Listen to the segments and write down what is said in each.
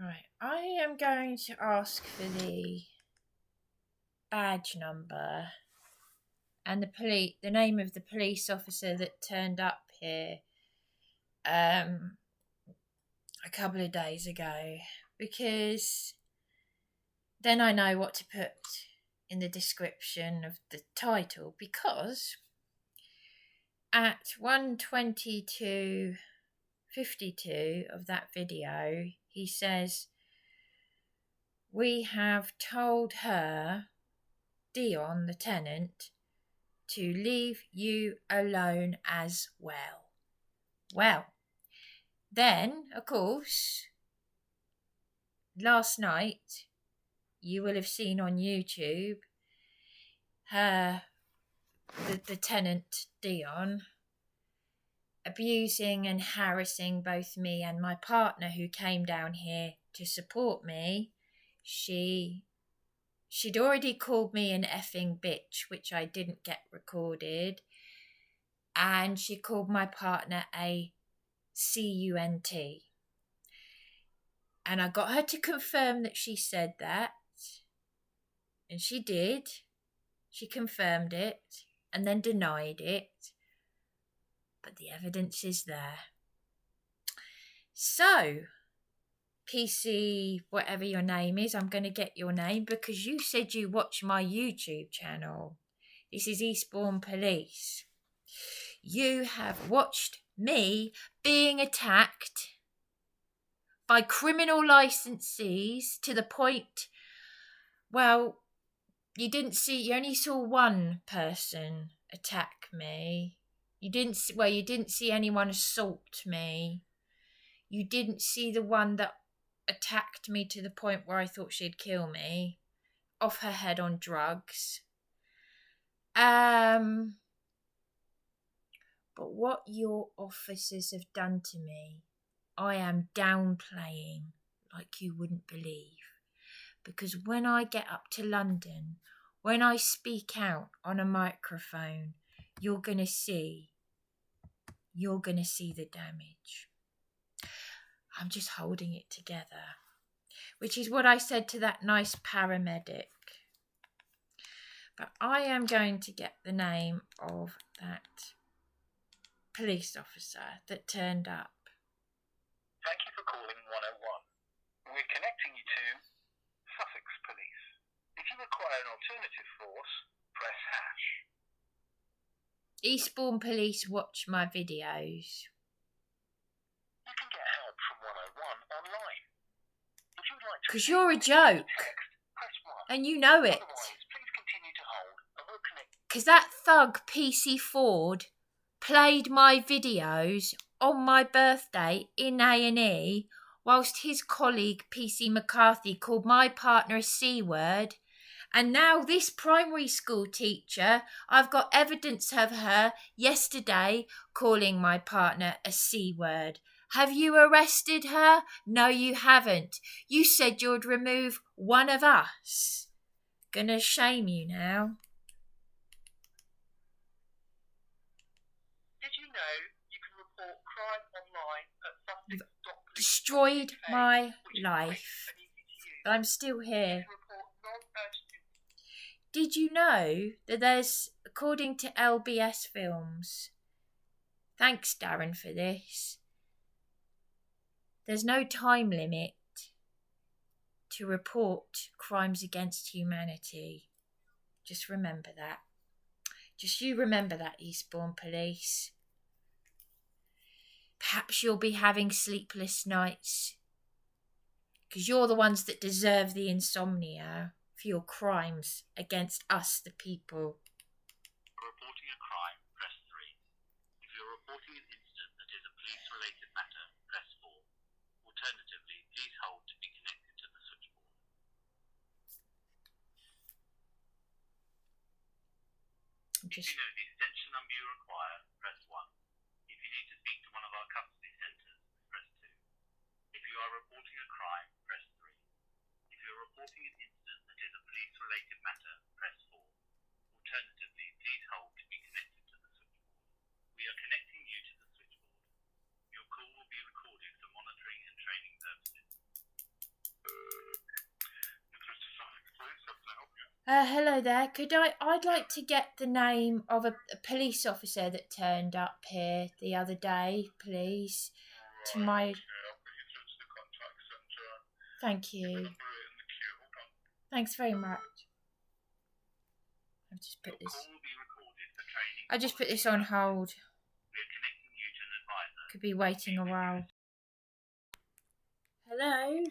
Right, I am going to ask for the badge number and the name of the police officer that turned up here a couple of days ago, because then I know what to put in the description of the title, because at 1:22:52 of that video he says, "We have told her, Dionne, the tenant, to leave you alone as well." Well, then, of course, last night you will have seen on YouTube the tenant, Dionne, abusing and harassing both me and my partner who came down here to support me. She'd already called me an effing bitch, which I didn't get recorded, and she called my partner a cunt. And I got her to confirm that she said that, and she did. She confirmed it and then denied it, but the evidence is there. So, PC, whatever your name is, I'm going to get your name because you said you watch my YouTube channel. This is Eastbourne Police. You have watched me being attacked by criminal licensees to the point, well, you only saw one person attack me. You didn't see anyone assault me. You didn't see the one that attacked me to the point where I thought she'd kill me, off her head on drugs. But what your officers have done to me, I am downplaying like you wouldn't believe. Because when I get up to London, when I speak out on a microphone, you're going to see the damage. I'm just holding it together, which is what I said to that nice paramedic. But I am going to get the name of that police officer that turned up. Thank you for calling 101. We're connecting you to Sussex Police. If you require an alternative force, press hash. Eastbourne Police watch my videos. You can get help from 101 online. If you would like to, because you're a joke, text, press 1. and you know it. Otherwise, please continue to hold and we'll connect. Because that thug PC Ford played my videos on my birthday in A&E, whilst his colleague PC McCarthy called my partner a C-word. And now this primary school teacher, I've got evidence of her yesterday calling my partner a C-word. Have you arrested her? No, you haven't. You said you'd remove one of us. Gonna shame you now. Did you know you can report crime online at sussex.police.uk? Destroyed my life. But I'm still here. Did you know that there's, according to LBS Films, thanks Darren for this, there's no time limit to report crimes against humanity. Just remember that. Just you remember that, Eastbourne Police. Perhaps you'll be having sleepless nights because you're the ones that deserve the insomnia for your crimes against us, the people. Reporting a crime, press 3. If you're reporting an incident that is a police-related matter, press 4. Alternatively, please hold to be connected to the switchboard. If you know the extension number you require, press 1. If you need to speak to one of our custody centres, press 2. If you are reporting a crime, press 3. If you're reporting an incident that is a police-related matter, press 4. Alternatively, please hold to be connected to the switchboard. We are connecting you to the switchboard. Your call will be recorded for monitoring and training purposes. Hello there. I'd like to get the name of a police officer that turned up here the other day, please. To my. Okay, I'll put you through to the contact centre. Thank Give the you. number 8 in the queue. Hold on. Thanks very much. I'll just put Your this. call will be recorded for training. I'll just put this on hold. We're connecting you to an advisor. Could be waiting a while. Hello.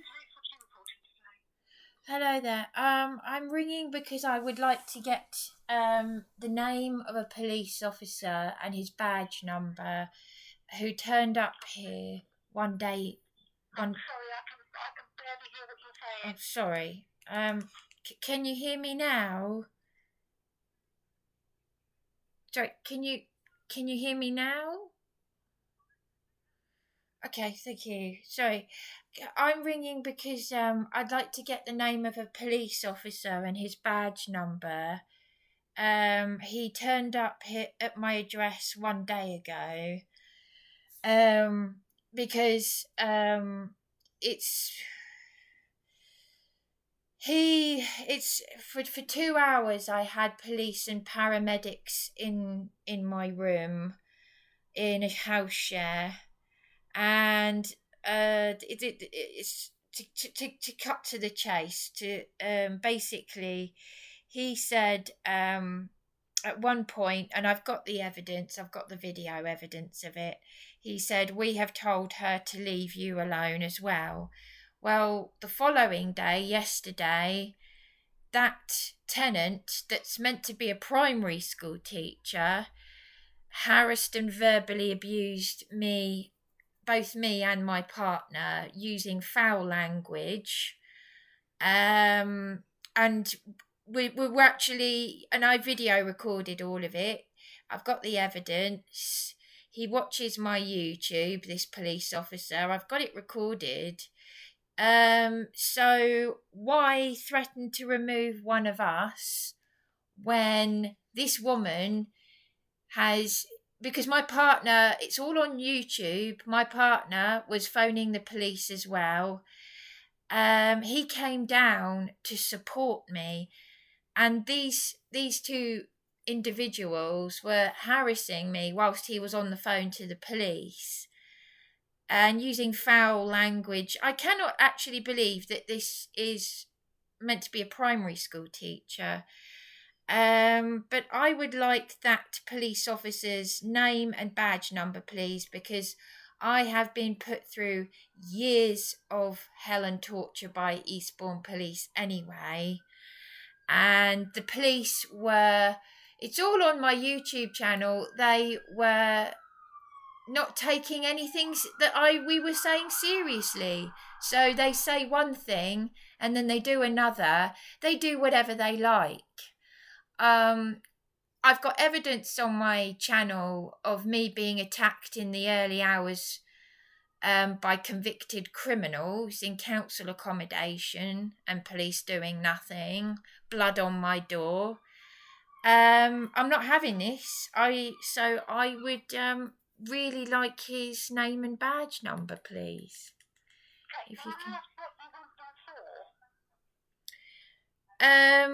Hello there. I'm ringing because I would like to get the name of a police officer and his badge number who turned up here one day. I'm sorry, I can barely hear what you're saying. Oh, sorry. Can you hear me now? Sorry, can you hear me now? Okay, thank you. Sorry, I'm ringing because I'd like to get the name of a police officer and his badge number. He turned up here at my address one day ago. Because it's for 2 hours I had police and paramedics in my room in a house share, and it's to cut to the chase. To basically, he said at one point, and I've got the evidence, I've got the video evidence of it. He said, "We have told her to leave you alone as well." Well, the following day, yesterday, that tenant that's meant to be a primary school teacher harassed and verbally abused me, both me and my partner, using foul language. And we were actually, and I video recorded all of it. I've got the evidence. He watches my YouTube, this police officer. I've got it recorded. So why threaten to remove one of us when this woman has, because my partner, it's all on YouTube, my partner was phoning the police as well. He came down to support me, and these two individuals were harassing me whilst he was on the phone to the police and using foul language. I cannot actually believe that this is meant to be a primary school teacher. But I would like that police officer's name and badge number, please, because I have been put through years of hell and torture by Eastbourne Police anyway. And the police were, it's all on my YouTube channel, they were not taking anything that we were saying seriously. So they say one thing and then they do another. They do whatever they like. I've got evidence on my channel of me being attacked in the early hours by convicted criminals in council accommodation and police doing nothing, blood on my door. I'm not having this. So I would really like his name and badge number, please. Okay, If you can. I ask what you want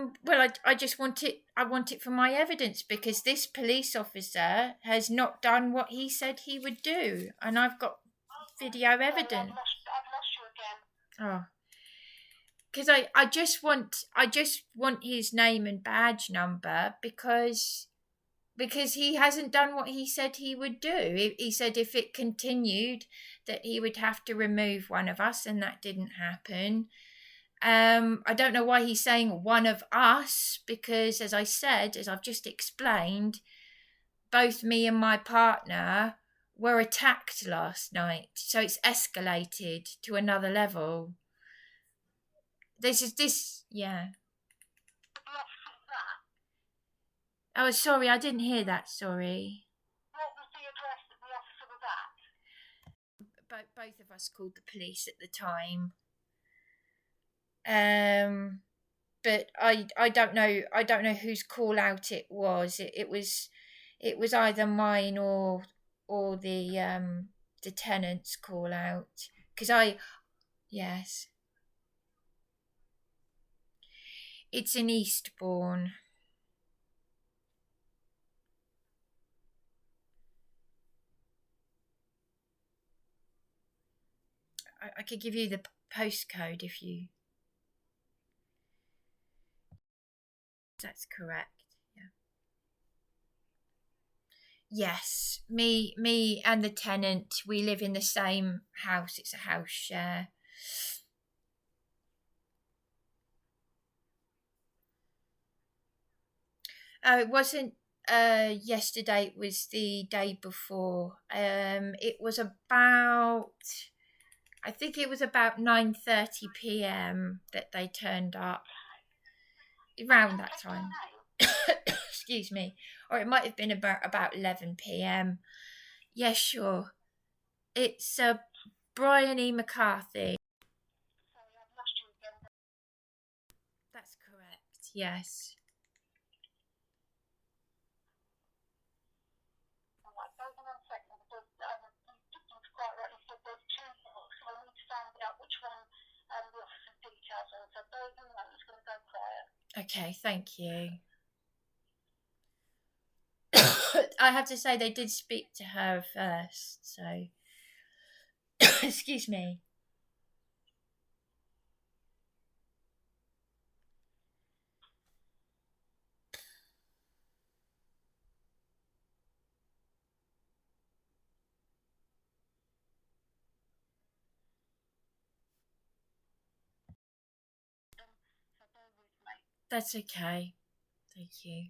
them for? Well, I just want it. I want it for my evidence because this police officer has not done what he said he would do, and I've got video evidence. Sorry, I've lost you again. Oh, because I just want his name and badge number because he hasn't done what he said he would do. He said if it continued that he would have to remove one of us, and that didn't happen. I don't know why he's saying one of us, because as I said, as I've just explained, both me and my partner were attacked last night. So it's escalated to another level. Yeah. Oh, sorry, I didn't hear that, sorry. What was the address that the officer was at? Both of us called the police at the time. But I don't know whose call out it was. It was either mine or the tenant's call out, because yes. It's in Eastbourne. I could give you the postcode if you... That's correct. Yeah. Yes, me and the tenant, we live in the same house. It's a house share. Oh, it wasn't yesterday, it was the day before. It was about, I think it was about 9:30 p.m. that they turned up. Around that time. Excuse me. Or it might have been about 11 p.m. Yes, sure. It's Brian E. McCarthy. Sorry, I've lost you again. That's correct, yes. Alright, hold on a second, because you've quite rightly said there's two blocks, so I need to find out which one the officer's details on. So hold on, I'm just going to go quiet. Okay, thank you. I have to say they did speak to her first, so... Excuse me. So bear with me. That's okay. Thank you.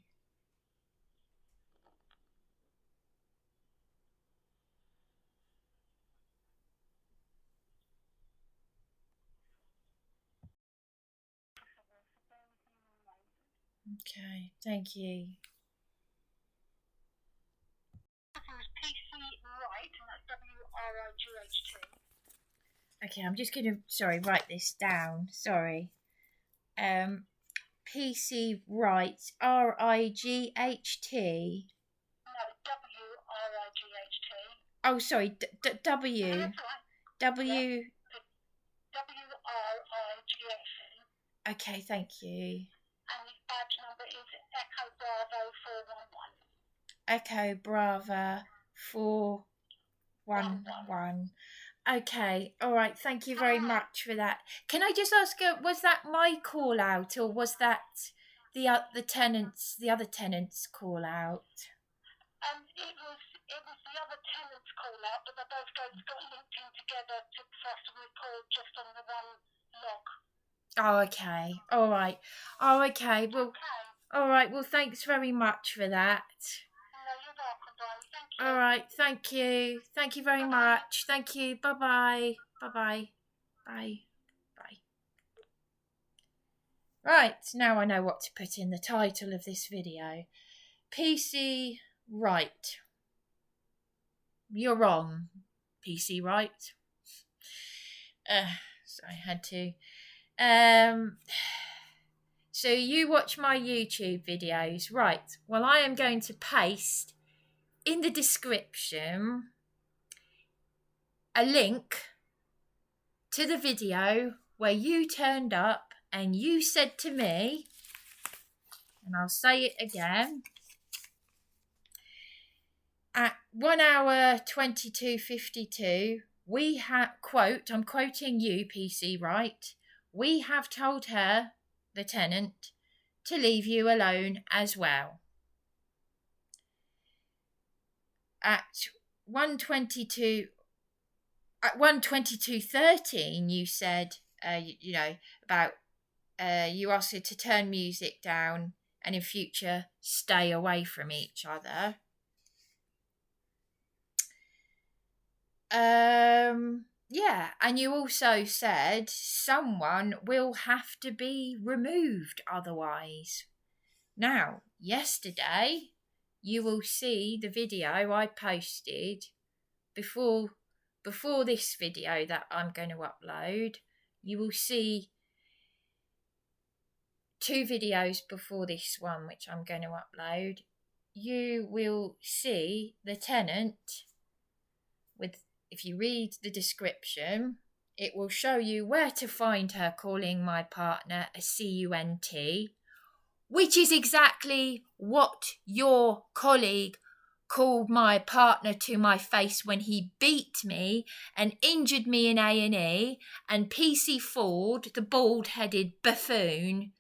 Okay, thank you. This is PC Wright, and that's W-R-I-G-H-T. Okay, I'm just going to, write this down. Sorry. PC Wright, R-I-G-H-T. No, W-R-I-G-H-T. Oh, sorry, W. No, that's right. W. Yeah. W-R-I-G-H-T. Okay, thank you. And his badge number is Echo Bravo 411. Echo Bravo 411. Okay, all right. Thank you very much for that. Can I just ask, was that my call out, or was that the other tenants' call out? It was the other tenants' call out, but they both got linked in together for us to record just on the one log. Oh, okay. All right. Oh, okay. Well, Okay. all right. Well, thanks very much for that. No, you're welcome, Brian. Thank you. All right. Thank you. Thank you very much. Thank you. Bye-bye. Bye-bye. Bye. Bye. Right. Now I know what to put in the title of this video. PC Wright. You're wrong, PC Wright. So I had to. So you watch my YouTube videos, right? Well, I am going to paste in the description a link to the video where you turned up and you said to me, and I'll say it again, at 1 hour 22:52, we have, quote, I'm quoting you, PC Wright, we have told her, the tenant, to leave you alone as well. At 1:22:13, you said, about you asked her to turn music down and in future stay away from each other. Yeah, and you also said someone will have to be removed otherwise. Now, yesterday, you will see the video I posted before this video that I'm going to upload. You will see two videos before this one, which I'm going to upload. You will see the tenant with, if you read the description, It will show you where to find her calling my partner a cunt, which is exactly what your colleague called my partner to my face when he beat me and injured me in A&E, and PC Ford, the bald-headed buffoon,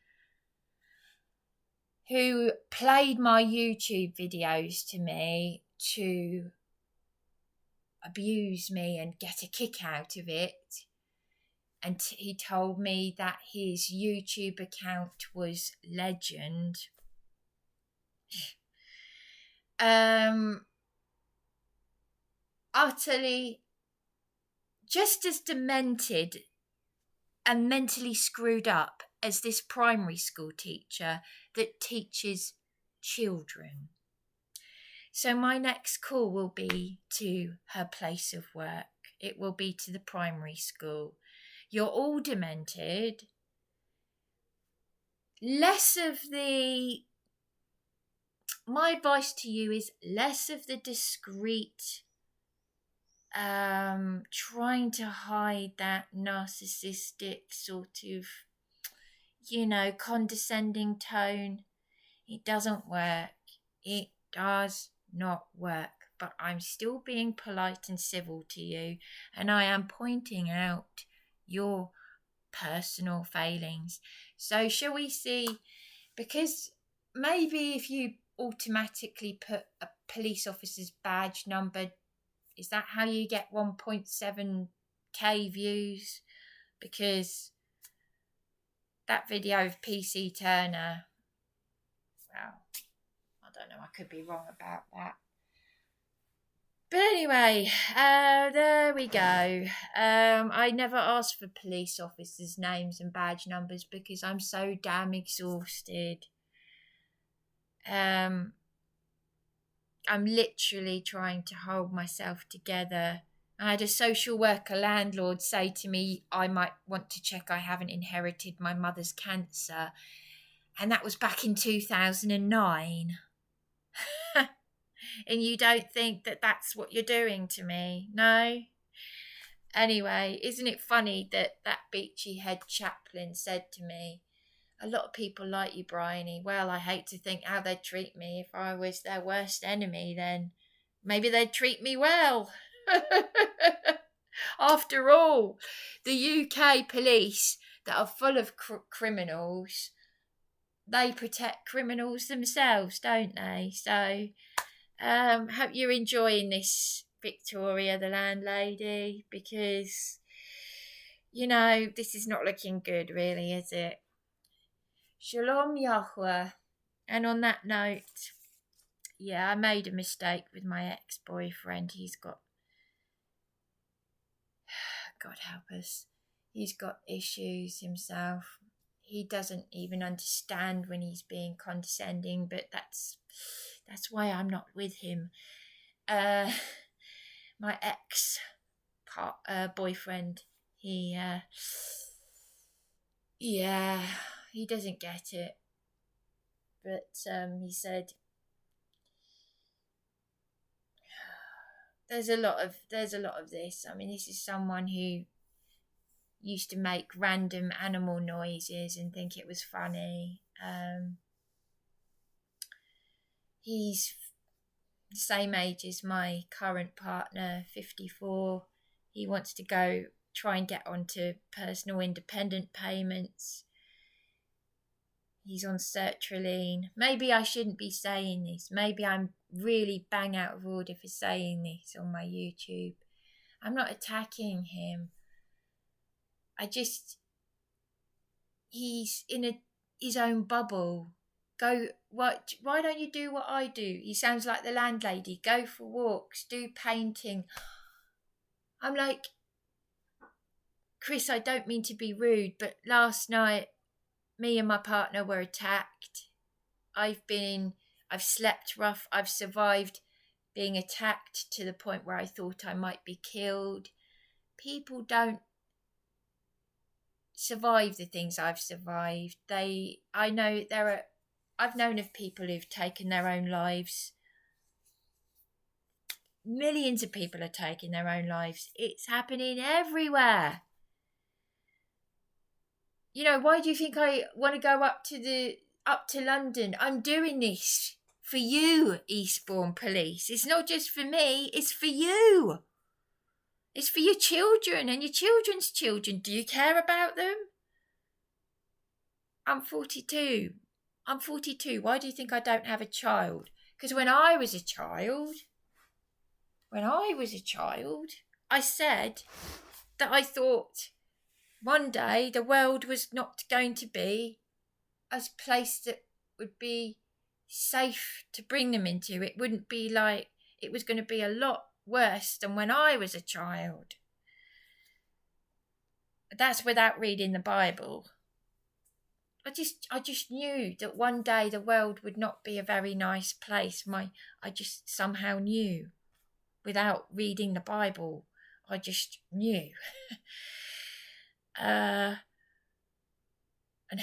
who played my YouTube videos to me to abuse me and get a kick out of it. And he told me that his YouTube account was legend. Utterly just as demented and mentally screwed up as this primary school teacher that teaches children. So my next call will be to her place of work. It will be to the primary school. You're all demented. My advice to you is less of the discreet, trying to hide that narcissistic sort of, condescending tone. It doesn't work. It does not work. But I'm still being polite and civil to you, and I am pointing out your personal failings. So shall we see, because maybe if you automatically put a police officer's badge number, is that how you get 1.7k views? Because that video of PC Turner, well, I don't know, I could be wrong about that. But anyway, there we go. I never asked for police officers' names and badge numbers because I'm so damn exhausted. I'm literally trying to hold myself together. I had a social worker landlord say to me I might want to check I haven't inherited my mother's cancer. And that was back in 2009. And you don't think that that's what you're doing to me? No? Anyway, isn't it funny that beachy head chaplain said to me, a lot of people like you, Bryony. Well, I hate to think how they'd treat me if I was their worst enemy, then maybe they'd treat me well. After all, the UK police that are full of criminals, they protect criminals themselves, don't they? So, hope you're enjoying this, Victoria, the landlady, because, this is not looking good, really, is it? Shalom Yahweh. And on that note, yeah, I made a mistake with my ex-boyfriend. He's got, God help us, he's got issues himself. He doesn't even understand when he's being condescending, but that's why I'm not with him. My ex-boyfriend, he doesn't get it. But he said there's a lot of this. I mean, this is someone who used to make random animal noises and think it was funny. He's the same age as my current partner, 54. He wants to try and get onto personal independent payments. He's on sertraline. Maybe I shouldn't be saying this. Maybe I'm really bang out of order for saying this on my YouTube. I'm not attacking him. He's in his own bubble. Why don't you do what I do? He sounds like the landlady. Go for walks, do painting. I'm like, Chris, I don't mean to be rude, but last night, me and my partner were attacked. I've slept rough. I've survived being attacked to the point where I thought I might be killed. People don't survive the things I've survived. I've known of people who've taken their own lives. Millions of people are taking their own lives. It's happening everywhere. You know, why do you think I want to go up to London? I'm doing this for you, Eastbourne Police. It's not just for me, it's for you. It's for your children and your children's children. Do you care about them? I'm 42. I'm 42. Why do you think I don't have a child? Because when I was a child, I said that I thought one day the world was not going to be a place that would be safe to bring them into. It wouldn't be like, it was going to be a lot worse than when I was a child. That's without reading the Bible. I just knew that one day the world would not be a very nice place. I just somehow knew, without reading the Bible. I just knew. And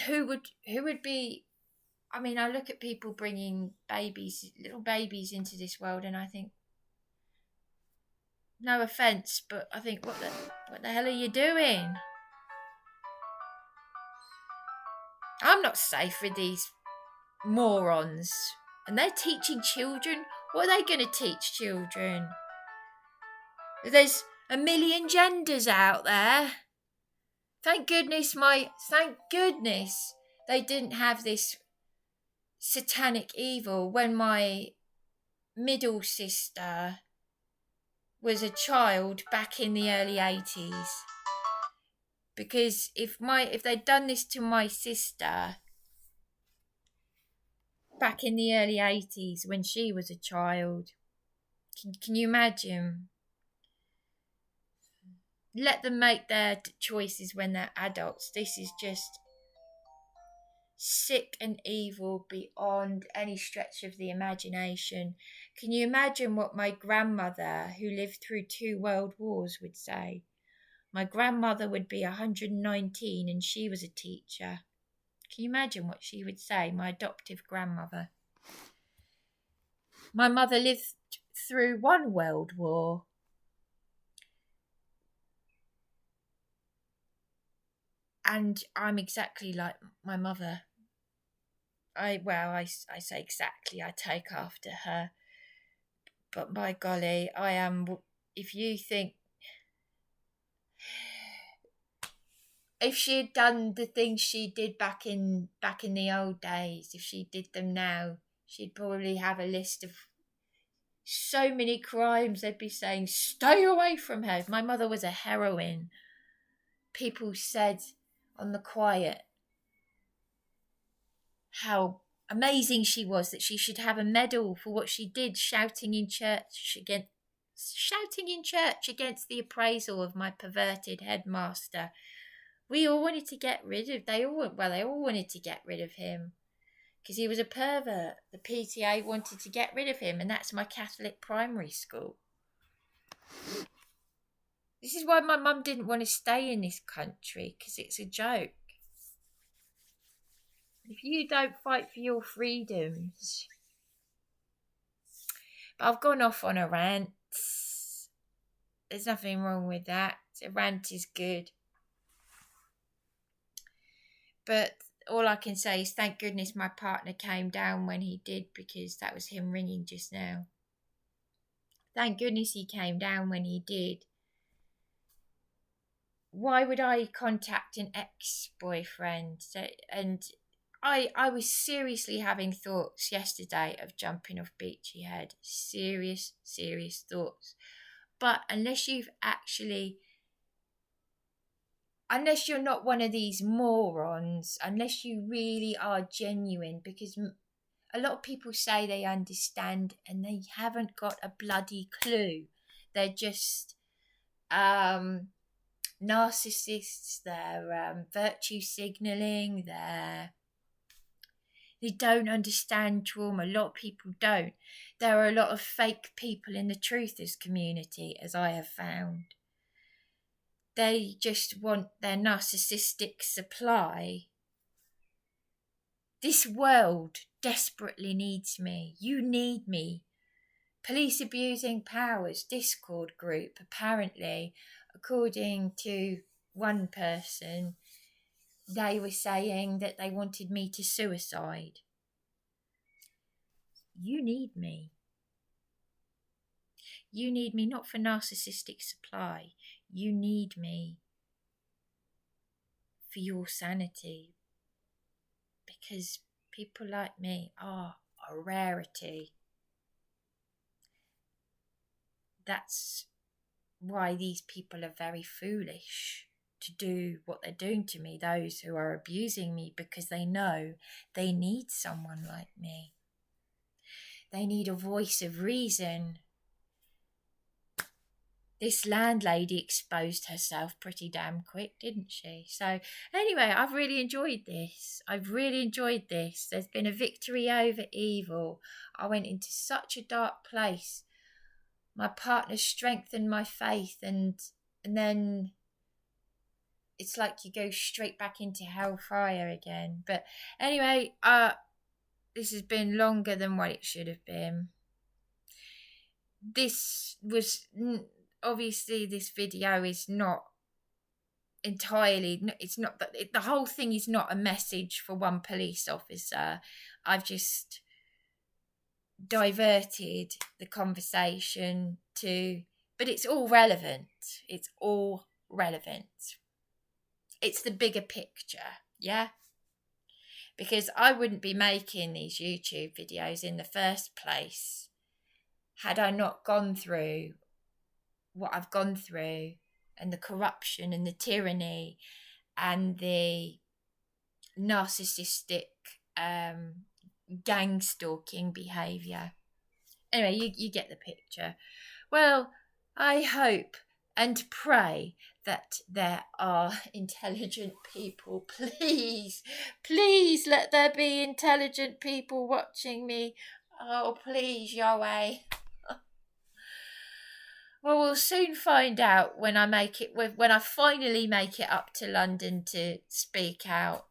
who would be? I mean, I look at people bringing little babies into this world, and I think, no offence, but I think, what the hell are you doing? I'm not safe with these morons. And they're teaching children. What are they going to teach children? There's a million genders out there. Thank goodness they didn't have this satanic evil when my middle sister was a child back in the early 80s. Because if they'd done this to my sister back in the early 80s when she was a child, can you imagine? Let them make their choices when they're adults. This is just sick and evil beyond any stretch of the imagination. Can you imagine what my grandmother, who lived through 2 world wars, would say? My grandmother would be 119 and she was a teacher. Can you imagine what she would say, my adoptive grandmother? My mother lived through 1 world war. And I'm exactly like my mother. I say exactly, I take after her. But by golly, I am, if you think, if she had done the things she did back in the old days, if she did them now, she'd probably have a list of so many crimes. They'd be saying, stay away from her. My mother was a heroine. People said on the quiet how amazing she was, that she should have a medal for what she did, shouting in church against the appraisal of my perverted headmaster. We all wanted to get rid of, they all wanted to get rid of him because he was a pervert. The PTA wanted to get rid of him, and that's my Catholic primary school. This is why my mum didn't want to stay in this country, because it's a joke. If you don't fight for your freedoms. But I've gone off on a rant. There's nothing wrong with that. A rant is good. But all I can say is thank goodness my partner came down when he did, because that was him ringing just now. Thank goodness he came down when he did. Why would I contact an ex-boyfriend? And I was seriously having thoughts yesterday of jumping off Beachy Head. Serious thoughts. But unless you're not one of these morons, unless you really are genuine, because a lot of people say they understand and they haven't got a bloody clue. They're just narcissists, they're virtue signalling, they don't understand trauma. A lot of people don't. There are a lot of fake people in the truthers community, as I have found. They just want their narcissistic supply. This world desperately needs me. You need me. Police Abusing Powers Discord group, apparently, according to one person, they were saying that they wanted me to suicide. You need me. You need me not for narcissistic supply. You need me for your sanity. Because people like me are a rarity. That's why these people are very foolish to do what they're doing to me, those who are abusing me, because they know they need someone like me. They need a voice of reason. This landlady exposed herself pretty damn quick, didn't she? So anyway, I've really enjoyed this. There's been a victory over evil. I went into such a dark place. My partner strengthened my faith, and then it's like you go straight back into hellfire again. But anyway, this has been longer than what it should have been. This was... Obviously, this video is not entirely... It's not that the whole thing is not a message for one police officer. I've just diverted the conversation to... But it's all relevant. It's all relevant. It's the bigger picture, yeah? Because I wouldn't be making these YouTube videos in the first place had I not gone through what I've gone through, and the corruption and the tyranny and the narcissistic gang stalking behaviour. Anyway, you get the picture. Well, I hope and pray that there are intelligent people. Please let there be intelligent people watching me. Oh, please, Yahweh. Well, we'll soon find out when I finally make it up to London to speak out.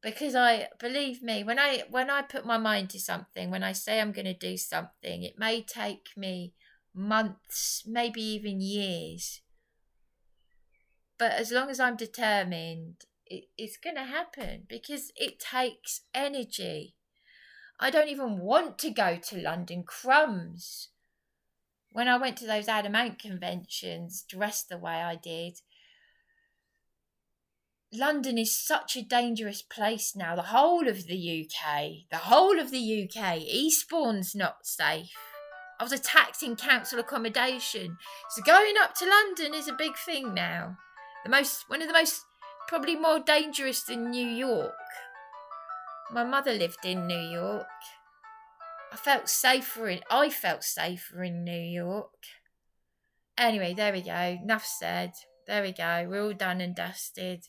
Because believe me, when I put my mind to something, when I say I'm going to do something, it may take me months, maybe even years. But as long as I'm determined, it's going to happen, because it takes energy. I don't even want to go to London, crumbs. When I went to those Adamant conventions, dressed the way I did, London is such a dangerous place now. The whole of the UK. Eastbourne's not safe. I was attacked in council accommodation. So going up to London is a big thing now. One of the most, probably more dangerous than New York. My mother lived in New York. I felt safer in New York. Anyway, there we go. Enough said. There we go. We're all done and dusted.